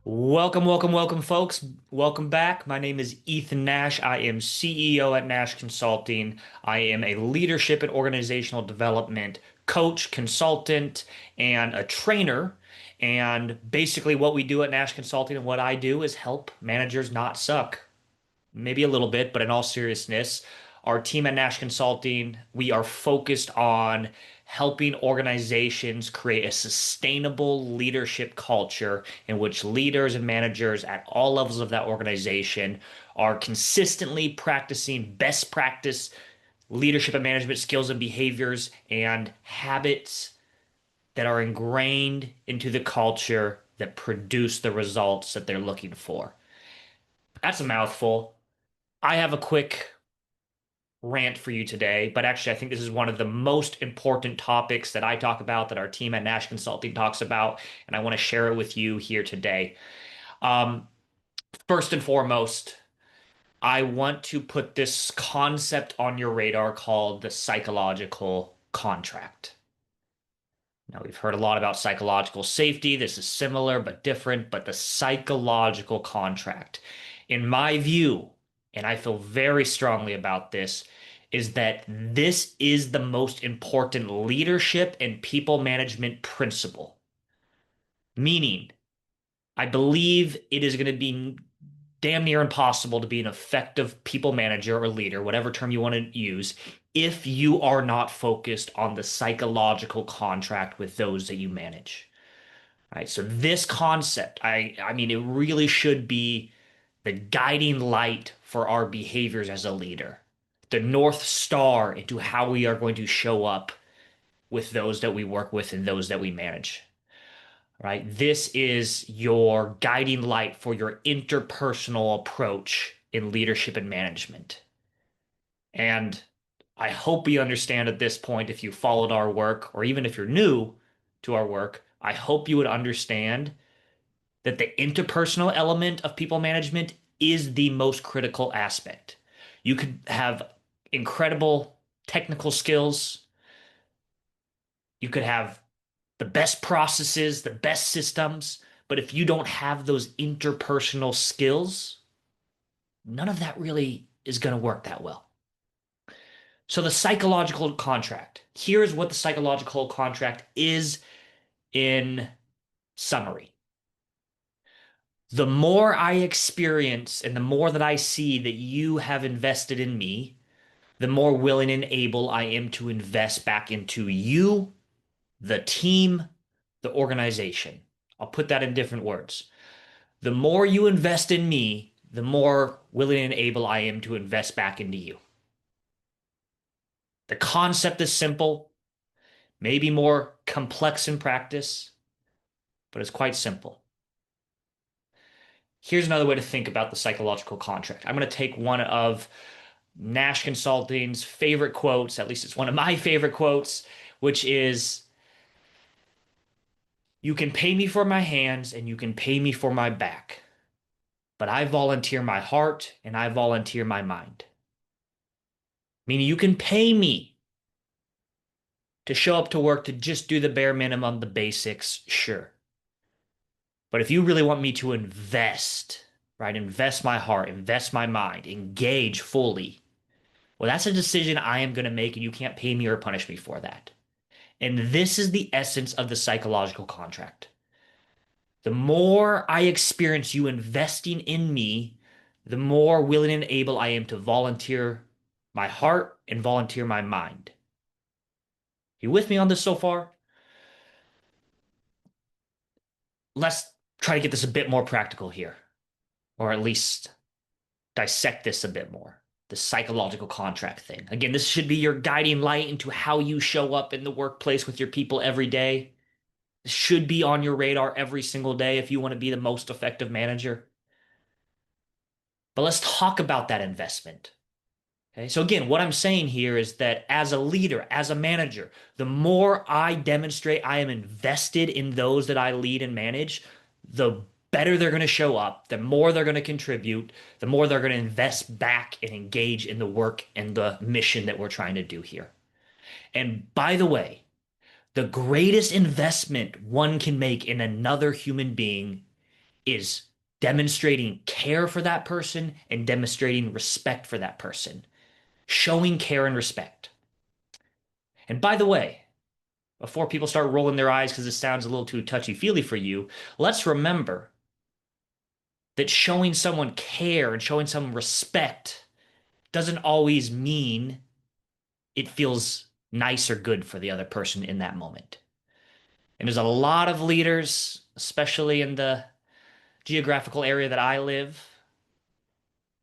Welcome, welcome, welcome, folks. Welcome back. My name is Ethan Nash. I am CEO at Nash Consulting. I am a leadership and organizational development coach, consultant, and a trainer. And basically, what we do at Nash Consulting and what I do is help managers not suck. Maybe a little bit, but in all seriousness, our team at Nash Consulting, we are focused on helping organizations create a sustainable leadership culture in which leaders and managers at all levels of that organization are consistently practicing best practice leadership and management skills and behaviors and habits that are ingrained into the culture that produce the results that they're looking for. That's a mouthful. I have a quick rant for you today, but actually, I think this is one of the most important topics that I talk about, that our team at Nash Consulting talks about, and I want to share it with you here today. Um, First and foremost, I want to put this concept on your radar called the psychological contract. Now, we've heard a lot about psychological safety. This is similar but different, but the psychological contract, in my view, and I feel very strongly about this, is that this is the most important leadership and people management principle. Meaning, I believe it is going to be damn near impossible to be an effective people manager or leader, whatever term you want to use, if you are not focused on the psychological contract with those that you manage. Right? So this concept, I mean, it really should be the guiding light for our behaviors as a leader, the North Star into how we are going to show up with those that we work with and those that we manage. Right? This is your guiding light for your interpersonal approach in leadership and management. And I hope you understand at this point, if you followed our work, or even if you're new to our work, I hope you would understand that the interpersonal element of people management is the most critical aspect. You could have incredible technical skills, you could have the best processes, the best systems, but if you don't have those interpersonal skills, none of that really is going to work that well. So the psychological contract. Here's what the psychological contract is in summary. The more I experience and the more that I see that you have invested in me, the more willing and able I am to invest back into you, the team, the organization. I'll put that in different words. The more you invest in me, the more willing and able I am to invest back into you. The concept is simple, maybe more complex in practice, but it's quite simple. Here's another way to think about the psychological contract. I'm going to take one of Nash Consulting's favorite quotes, at least it's one of my favorite quotes, which is, "You can pay me for my hands and you can pay me for my back, but I volunteer my heart and I volunteer my mind." Meaning you can pay me to show up to work to just do the bare minimum, the basics, sure. But if you really want me to invest, right, invest my heart, invest my mind, engage fully, well, that's a decision I am going to make, and you can't pay me or punish me for that. And this is the essence of the psychological contract. The more I experience you investing in me, the more willing and able I am to volunteer my heart and volunteer my mind. You with me on this so far? Let's try to get this a bit more practical here, or at least dissect this a bit more. The psychological contract thing. Again, this should be your guiding light into how you show up in the workplace with your people every day. This should be on your radar every single day if you want to be the most effective manager. But let's talk about that investment. Okay, so again, what I'm saying here is that as a leader, as a manager, the more I demonstrate I am invested in those that I lead and manage, the better they're going to show up, the more they're going to contribute, the more they're going to invest back and engage in the work and the mission that we're trying to do here. And by the way, the greatest investment one can make in another human being is demonstrating care for that person and demonstrating respect for that person, showing care and respect. And by the way, before people start rolling their eyes because it sounds a little too touchy-feely for you, let's remember that showing someone care and showing someone respect doesn't always mean it feels nice or good for the other person in that moment. And there's a lot of leaders, especially in the geographical area that I live,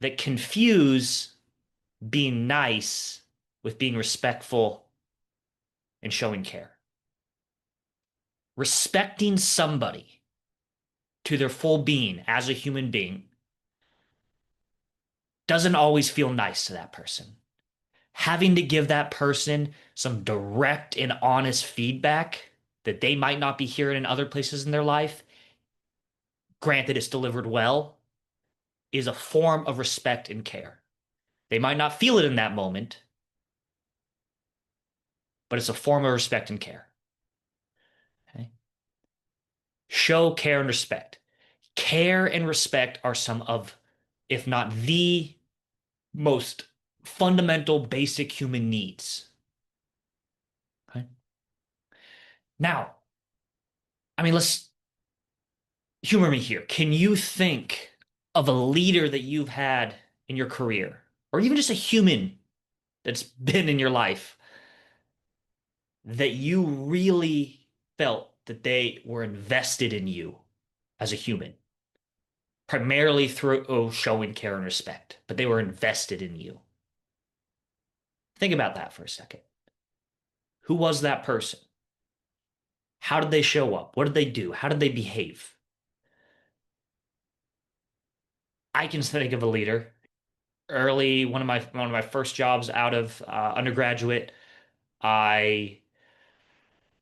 that confuse being nice with being respectful and showing care. Respecting somebody to their full being as a human being doesn't always feel nice to that person. Having to give that person some direct and honest feedback that they might not be hearing in other places in their life, granted it's delivered well, is a form of respect and care. They might not feel it in that moment, but it's a form of respect and care. Okay? Show care and respect. Care and respect are some of, if not the most fundamental, basic human needs. Okay? Now, I mean, let's humor me here. Can you think of a leader that you've had in your career, or even just a human that's been in your life, that you really felt that they were invested in you as a human, primarily through showing care and respect, but they were invested in you? Think about that for a second. Who was that person? How did they show up? What did they do? How did they behave? I can think of a leader early, one of my first jobs out of undergraduate. I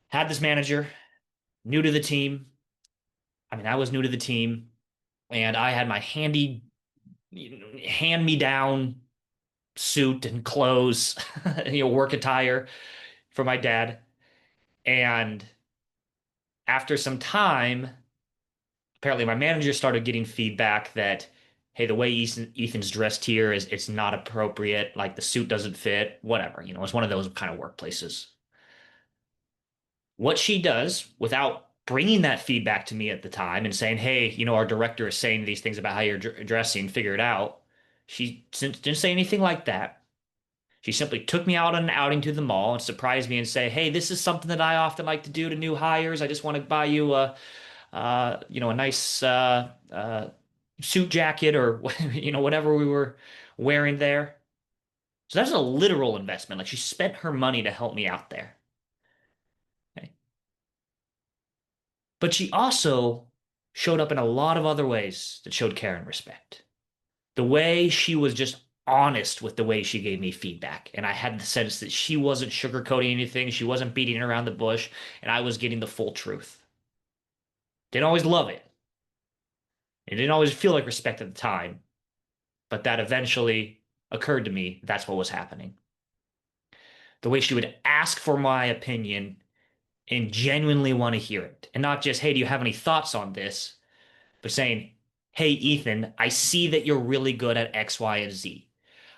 had this manager new to the team. I mean, I was new to the team, and I had my hand me down suit and clothes, work attire for my dad. And after some time, apparently my manager started getting feedback that, hey, the way Ethan's dressed here is it's not appropriate. Like the suit doesn't fit, whatever. It's one of those kind of workplaces. What she does without bringing that feedback to me at the time and saying, hey, our director is saying these things about how you're dressing, figure it out. She didn't say anything like that. She simply took me out on an outing to the mall and surprised me and say, hey, this is something that I often like to do to new hires. I just want to buy you a nice suit jacket or whatever we were wearing there. So that's a literal investment. Like she spent her money to help me out there. Okay. But she also showed up in a lot of other ways that showed care and respect. The way she was just honest with the way she gave me feedback. And I had the sense that she wasn't sugarcoating anything. She wasn't beating around the bush, and I was getting the full truth. Didn't always love it. It didn't always feel like respect at the time, but that eventually occurred to me that's what was happening. The way she would ask for my opinion and genuinely want to hear it. And not just, hey, do you have any thoughts on this? But saying, hey, Ethan, I see that you're really good at X, Y, and Z.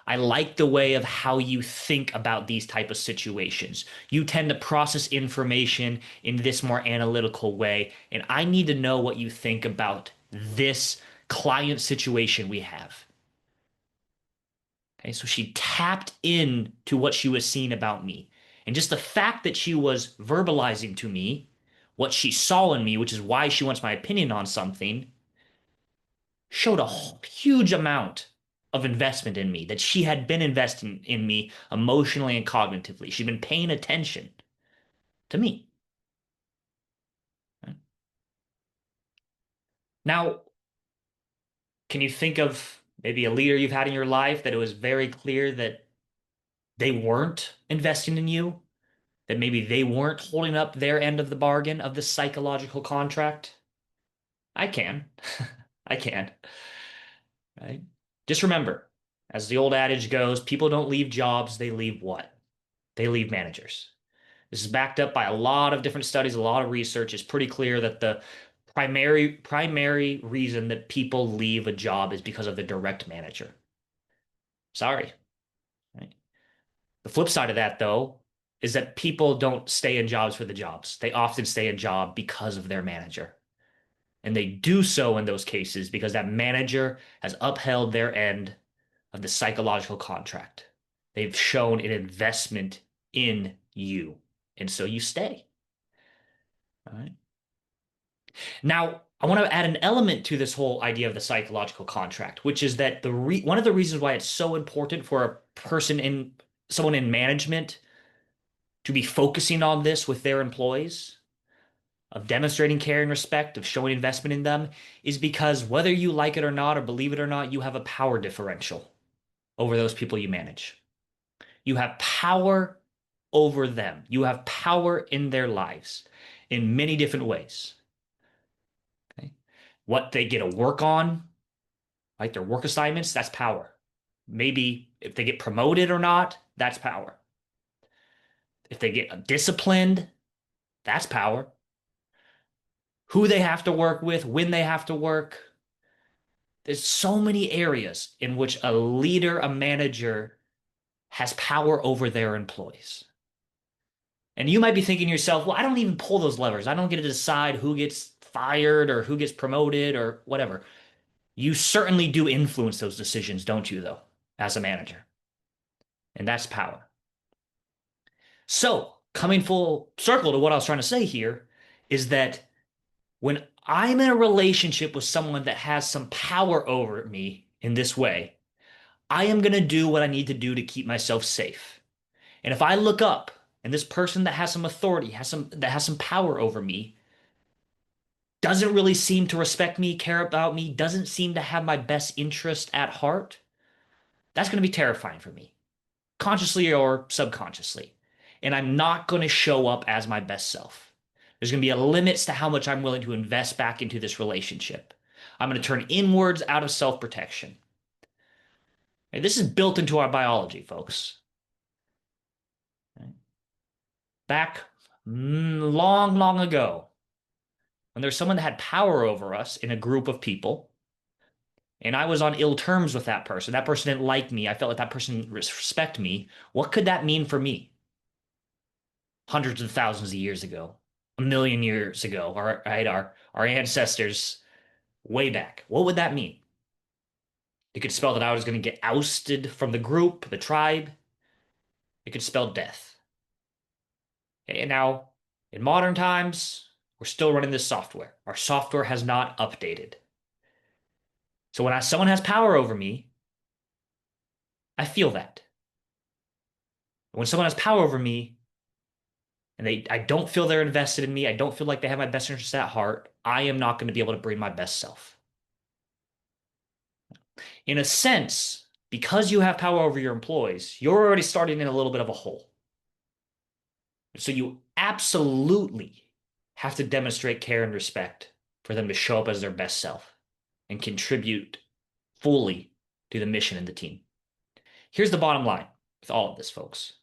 I like the way of how you think about these type of situations. You tend to process information in this more analytical way, and I need to know what you think about this client situation we have. Okay, so she tapped in to what she was seeing about me. And just the fact that she was verbalizing to me what she saw in me, which is why she wants my opinion on something, showed a huge amount of investment in me, that she had been investing in me emotionally and cognitively. She'd been paying attention to me. Now, can you think of maybe a leader you've had in your life that it was very clear that they weren't investing in you, that maybe they weren't holding up their end of the bargain of the psychological contract? I can. I can, right? Just remember, as the old adage goes, people don't leave jobs, they leave what? They leave managers. This is backed up by a lot of different studies, a lot of research. It's pretty clear that the primary reason that people leave a job is because of the direct manager. Sorry, right? The flip side of that, though, is that people don't stay in jobs for the jobs. They often stay in job because of their manager. And they do so in those cases because that manager has upheld their end of the psychological contract. They've shown an investment in you. And so you stay. All right. Now, I want to add an element to this whole idea of the psychological contract, which is that one of the reasons why it's so important for a person in someone in management to be focusing on this with their employees, of demonstrating care and respect, of showing investment in them, is because whether you like it or not, or believe it or not, you have a power differential over those people you manage. You have power over them. You have power in their lives in many different ways. Okay? What they get to work on, like their work assignments, that's power. Maybe if they get promoted or not, that's power. If they get disciplined, that's power. Who they have to work with, when they have to work. There's so many areas in which a leader, a manager has power over their employees. And you might be thinking to yourself, well, I don't even pull those levers. I don't get to decide who gets fired or who gets promoted or whatever. You certainly do influence those decisions, don't you, though, as a manager? And that's power. So, coming full circle to what I was trying to say here is that when I'm in a relationship with someone that has some power over me in this way, I am going to do what I need to do to keep myself safe. And if I look up and this person that has some authority, has some power over me, doesn't really seem to respect me, care about me, doesn't seem to have my best interest at heart, that's going to be terrifying for me, consciously or subconsciously. And I'm not going to show up as my best self. There's going to be a limits to how much I'm willing to invest back into this relationship. I'm going to turn inwards out of self-protection. And this is built into our biology, folks. Back long, long ago, when there's someone that had power over us in a group of people, and I was on ill terms with that person didn't like me, I felt like that person didn't respect me, what could that mean for me? Hundreds of thousands of years ago, a million years ago, our ancestors way back. What would that mean? It could spell that I was going to get ousted from the group, the tribe. It could spell death. And now, in modern times, we're still running this software. Our software has not updated. So when someone has power over me, I feel that. When someone has power over me and I don't feel they're invested in me, I don't feel like they have my best interests at heart, I am not going to be able to bring my best self. In a sense, because you have power over your employees, you're already starting in a little bit of a hole. So you absolutely have to demonstrate care and respect for them to show up as their best self and contribute fully to the mission and the team. Here's the bottom line with all of this, folks.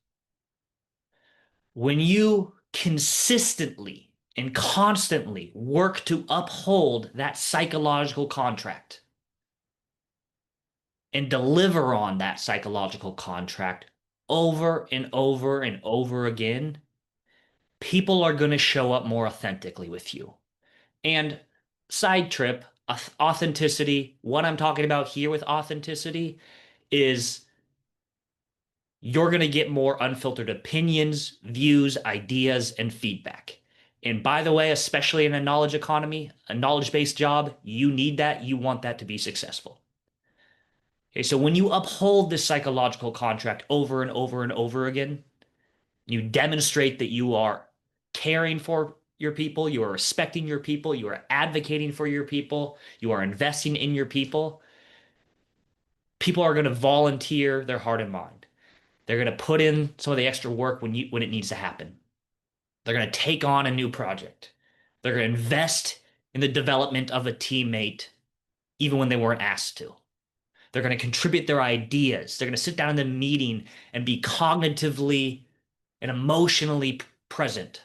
When you consistently and constantly work to uphold that psychological contract and deliver on that psychological contract over and over and over again, people are going to show up more authentically with you. And side trip, authenticity, what I'm talking about here with authenticity is you're going to get more unfiltered opinions, views, ideas, and feedback. And by the way, especially in a knowledge economy, a knowledge-based job, you need that. You want that to be successful. Okay, so when you uphold this psychological contract over and over and over again, you demonstrate that you are caring for your people, you are respecting your people, you are advocating for your people, you are investing in your people. People are going to volunteer their heart and mind. They're going to put in some of the extra work when it needs to happen. They're going to take on a new project. They're going to invest in the development of a teammate, even when they weren't asked to. They're going to contribute their ideas. They're going to sit down in the meeting and be cognitively and emotionally present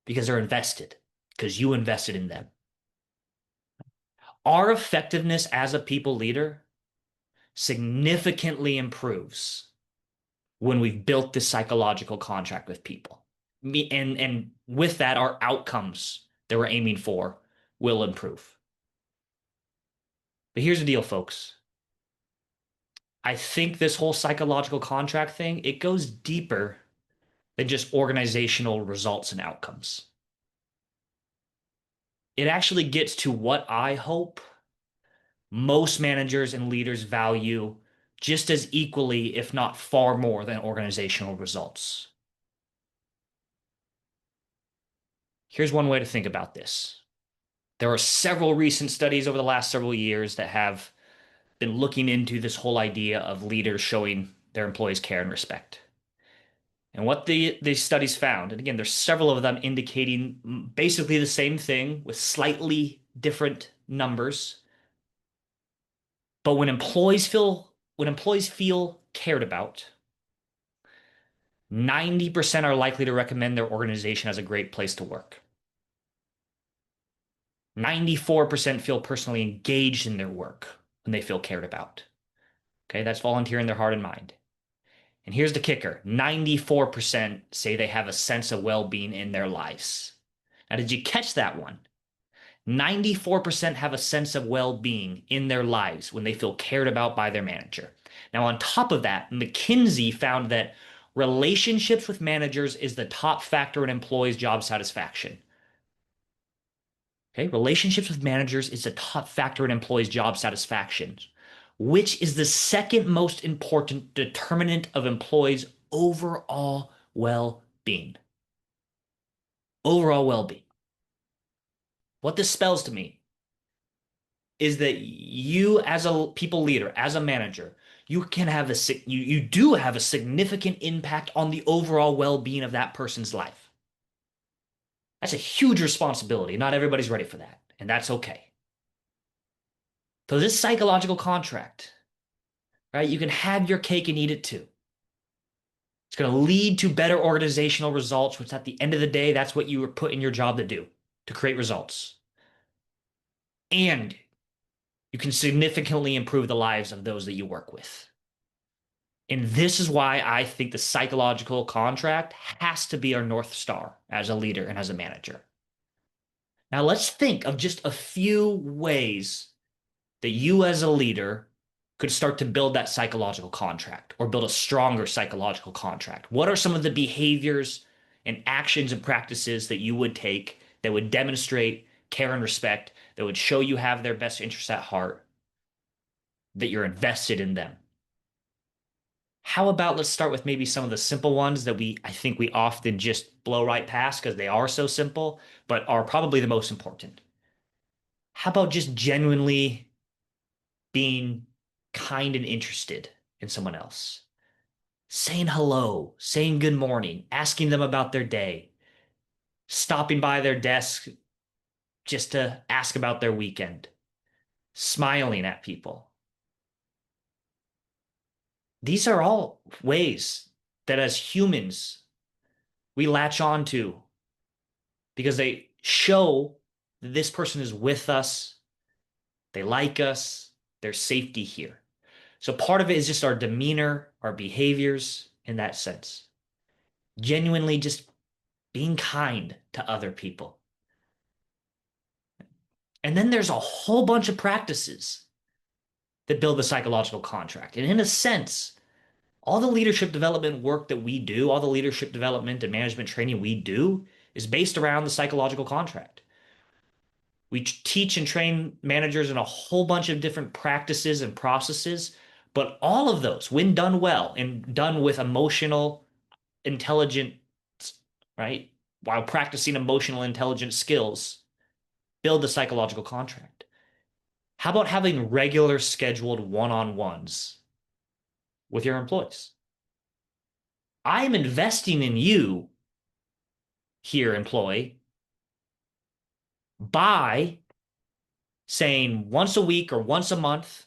because they're invested, because you invested in them. Our effectiveness as a people leader significantly improves when we've built this psychological contract with people. And with that, our outcomes that we're aiming for will improve. But here's the deal, folks. I think this whole psychological contract thing, it goes deeper than just organizational results and outcomes. It actually gets to what I hope most managers and leaders value just as equally, if not far more, than organizational results. Here's one way to think about this. There are several recent studies over the last several years that have been looking into this whole idea of leaders showing their employees care and respect. And what these studies found, and again, there's several of them indicating basically the same thing with slightly different numbers. But when employees feel cared about, 90% are likely to recommend their organization as a great place to work. 94% feel personally engaged in their work when they feel cared about. Okay, that's volunteering their heart and mind. And here's the kicker, 94% say they have a sense of well-being in their lives. Now, did you catch that one? 94% have a sense of well-being in their lives when they feel cared about by their manager. Now, on top of that, McKinsey found that relationships with managers is the top factor in employees' job satisfaction. Okay, relationships with managers is the top factor in employees' job satisfaction, which is the second most important determinant of employees' overall well-being. Overall well-being. What this spells to me is that you as a people leader, as a manager, you do have a significant impact on the overall well-being of that person's life. That's a huge responsibility. Not everybody's ready for that, and that's okay. So this psychological contract, right? You can have your cake and eat it too. It's going to lead to better organizational results, which at the end of the day, that's what you were put in your job to do, to create results. And you can significantly improve the lives of those that you work with. And this is why I think the psychological contract has to be our North Star as a leader and as a manager. Now, let's think of just a few ways that you as a leader could start to build that psychological contract or build a stronger psychological contract. What are some of the behaviors and actions and practices that you would take that would demonstrate care and respect, that would show you have their best interests at heart, that you're invested in them? How about let's start with maybe some of the simple ones that I think we often just blow right past because they are so simple, but are probably the most important. How about just genuinely being kind and interested in someone else? Saying hello, saying good morning, asking them about their day, stopping by their desk just to ask about their weekend, smiling at people. These are all ways that as humans we latch on to because they show that this person is with us, they like us, there's safety here. So part of it is just our demeanor, our behaviors in that sense. Genuinely just being kind to other people. And then there's a whole bunch of practices that build the psychological contract. And in a sense, all the leadership development work that we do, all the leadership development and management training we do is based around the psychological contract. We teach and train managers in a whole bunch of different practices and processes, but all of those, when done well and done with emotional intelligence, right? While practicing emotional intelligence skills, build the psychological contract. How about having regular scheduled one-on-ones with your employees? I am investing in you here, employee, by saying once a week or once a month,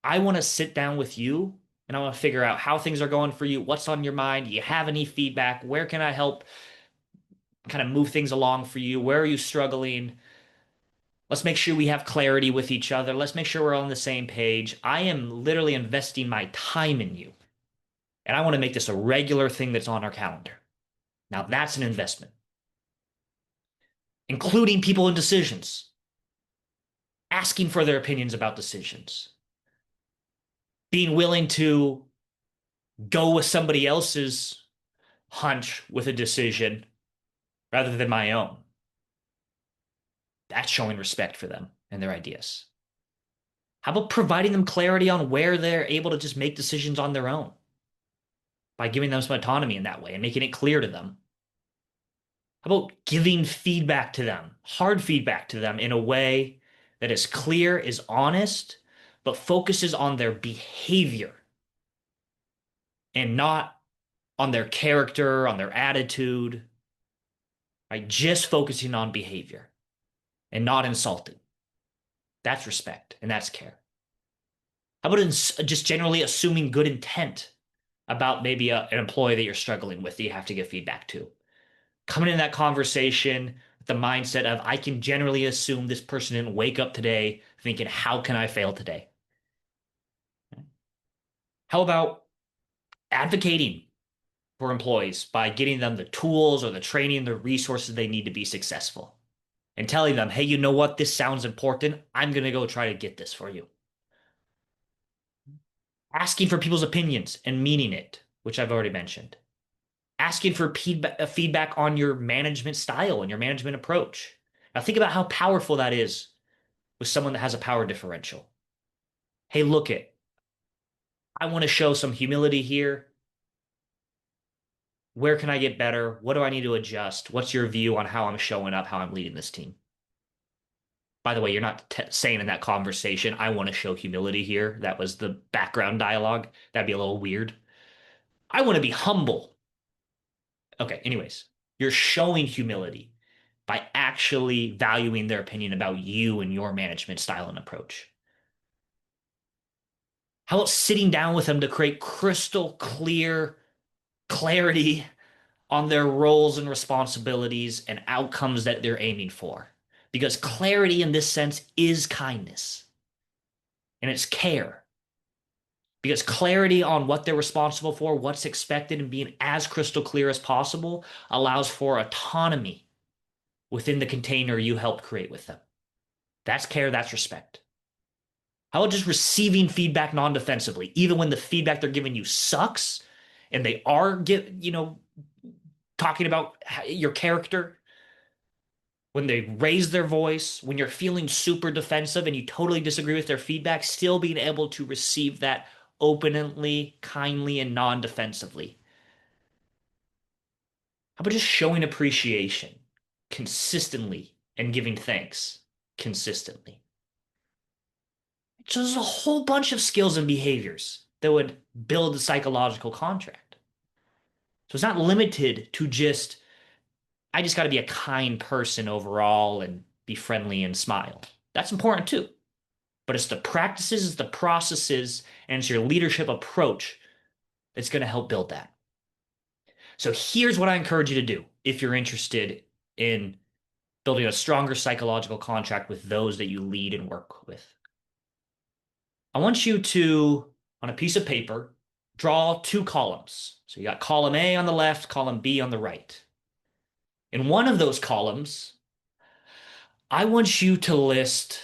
I want to sit down with you and I want to figure out how things are going for you, what's on your mind, do you have any feedback, where can I help kind of move things along for you, where are you struggling? Let's make sure we have clarity with each other. Let's make sure we're on the same page. I am literally investing my time in you, and I want to make this a regular thing that's on our calendar. Now, that's an investment, including people in decisions, asking for their opinions about decisions, being willing to go with somebody else's hunch with a decision rather than my own. That's showing respect for them and their ideas. How about providing them clarity on where they're able to just make decisions on their own by giving them some autonomy in that way and making it clear to them? How about giving feedback to them, hard feedback to them in a way that is clear, is honest, but focuses on their behavior and not on their character, on their attitude, right? Just focusing on behavior and not insulting. That's respect and that's care. How about just generally assuming good intent about maybe an employee that you're struggling with that you have to give feedback to? Coming in that conversation with the mindset of, I can generally assume this person didn't wake up today thinking, how can I fail today? How about advocating for employees by getting them the tools or the training, the resources they need to be successful? And telling them, hey, you know what? This sounds important. I'm going to go try to get this for you. Asking for people's opinions and meaning it, which I've already mentioned. Asking for feedback on your management style and your management approach. Now, think about how powerful that is with someone that has a power differential. Hey, look it, I want to show some humility here. Where can I get better? What do I need to adjust? What's your view on how I'm showing up, how I'm leading this team? By the way, you're not saying in that conversation, I want to show humility here. That was the background dialogue. That'd be a little weird. I want to be humble. Okay, anyways, you're showing humility by actually valuing their opinion about you and your management style and approach. How about sitting down with them to create crystal clear clarity on their roles and responsibilities and outcomes that they're aiming for? Because clarity in this sense is kindness and it's care. Because clarity on what they're responsible for, what's expected, and being as crystal clear as possible allows for autonomy within the container you helped create with them. That's care, that's respect. How about just receiving feedback non-defensively, even when the feedback they're giving you sucks and they are talking about your character, when they raise their voice, when you're feeling super defensive and you totally disagree with their feedback, still being able to receive that openly, kindly, and non-defensively. How about just showing appreciation consistently and giving thanks consistently? So there's a whole bunch of skills and behaviors that would build the psychological contract. So it's not limited to just, I just got to be a kind person overall and be friendly and smile. That's important too. But it's the practices, it's the processes, and it's your leadership approach that's going to help build that. So here's what I encourage you to do if you're interested in building a stronger psychological contract with those that you lead and work with. I want you to, on a piece of paper, draw two columns. So you got column A on the left, column B on the right. In one of those columns, I want you to list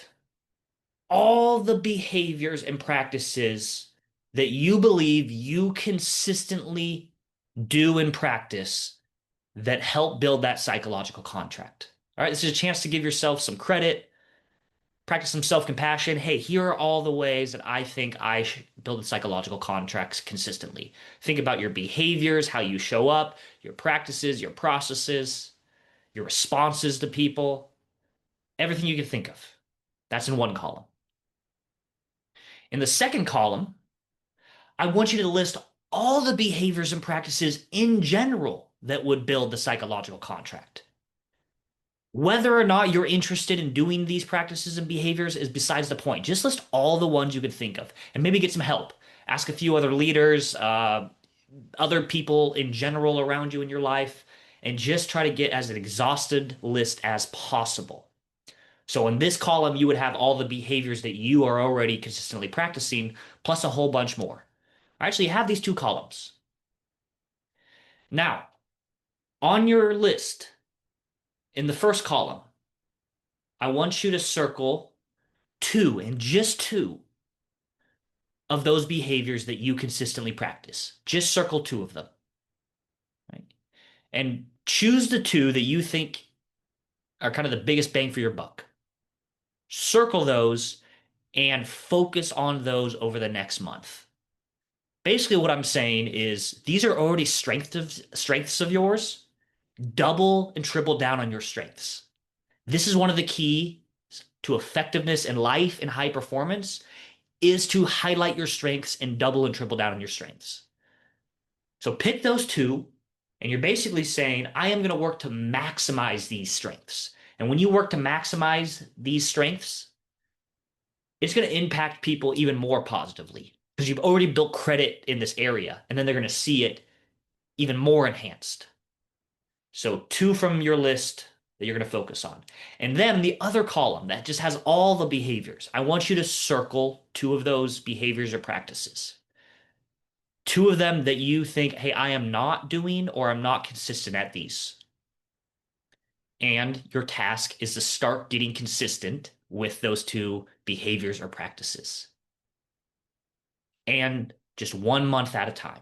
all the behaviors and practices that you believe you consistently do and practice that help build that psychological contract. All right, this is a chance to give yourself some credit, practice some self-compassion. Hey, here are all the ways that I think I should build psychological contracts consistently. Think about your behaviors, how you show up, your practices, your processes, your responses to people, everything you can think of. That's in one column. In the second column, I want you to list all the behaviors and practices in general that would build the psychological contract. Whether or not you're interested in doing these practices and behaviors is besides the point. Just list all the ones you could think of and maybe get some help. Ask a few other leaders, other people in general around you in your life, and just try to get as an exhausted list as possible. So in this column, you would have all the behaviors that you are already consistently practicing, plus a whole bunch more. I actually have these two columns. Now, on your list, in the first column, I want you to circle two, and just two, of those behaviors that you consistently practice. Just circle two of them, right? And choose the two that you think are kind of the biggest bang for your buck. Circle those and focus on those over the next month. Basically, what I'm saying is these are already strengths of yours. Double and triple down on your strengths. This is one of the keys to effectiveness in life and high performance is to highlight your strengths and double and triple down on your strengths. So pick those two, and you're basically saying, I am going to work to maximize these strengths. And when you work to maximize these strengths, it's going to impact people even more positively because you've already built credit in this area, and then they're going to see it even more enhanced. So two from your list that you're going to focus on. And then the other column that just has all the behaviors, I want you to circle two of those behaviors or practices. Two of them that you think, hey, I am not doing or I'm not consistent at these. And your task is to start getting consistent with those two behaviors or practices. And just 1 month at a time.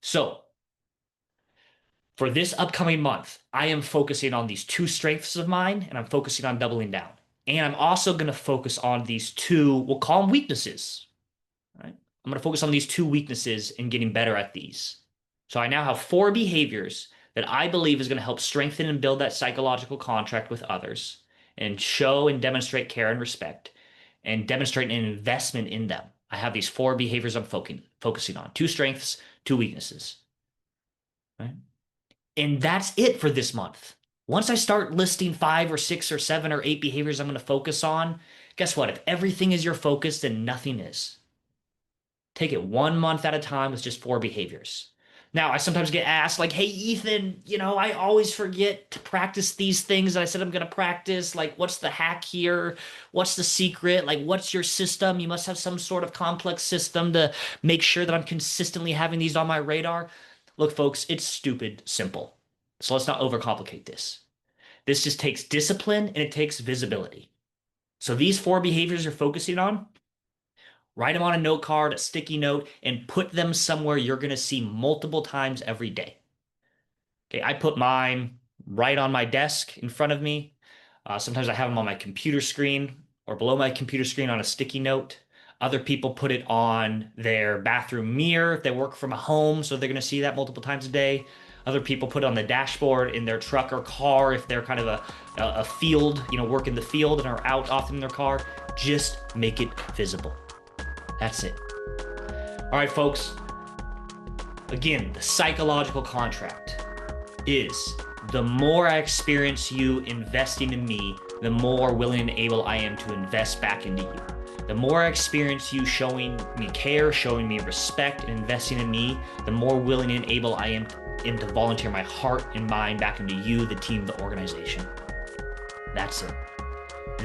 So for this upcoming month, I am focusing on these two strengths of mine, and I'm focusing on doubling down. And I'm also going to focus on these two, we'll call them weaknesses, right? I'm going to focus on these two weaknesses and getting better at these. So I now have 4 behaviors that I believe is going to help strengthen and build that psychological contract with others and show and demonstrate care and respect and demonstrate an investment in them. I have these 4 behaviors I'm focusing on, 2 strengths, 2 weaknesses, right? And that's it for this month. Once I start listing 5 or 6 or 7 or 8 behaviors I'm going to focus on, guess what? If everything is your focus, then nothing is. Take it 1 month at a time with just 4 behaviors. Now, I sometimes get asked, like, hey, Ethan, I always forget to practice these things that I said I'm going to practice. Like, what's the hack here? What's the secret? Like, what's your system? You must have some sort of complex system to make sure that I'm consistently having these on my radar. Look, folks, it's stupid simple. So let's not overcomplicate this. This just takes discipline and it takes visibility. So these 4 behaviors you're focusing on, write them on a note card, a sticky note, and put them somewhere you're going to see multiple times every day. Okay, I put mine right on my desk in front of me. Sometimes I have them on my computer screen or below my computer screen on a sticky note. Other people put it on their bathroom mirror if they work from home, so they're going to see that multiple times a day. Other people put it on the dashboard in their truck or car if they're kind of a field, work in the field and are out often in their car. Just make it visible. That's it. All right, folks. Again, the psychological contract is the more I experience you investing in me, the more willing and able I am to invest back into you. The more I experience you showing me care, showing me respect, and investing in me, the more willing and able I am to volunteer my heart and mind back into you, the team, the organization. That's it.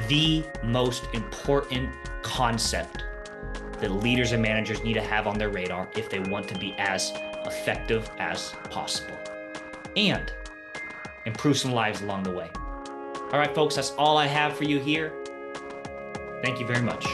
The most important concept that leaders and managers need to have on their radar if they want to be as effective as possible and improve some lives along the way. All right, folks, that's all I have for you here. Thank you very much.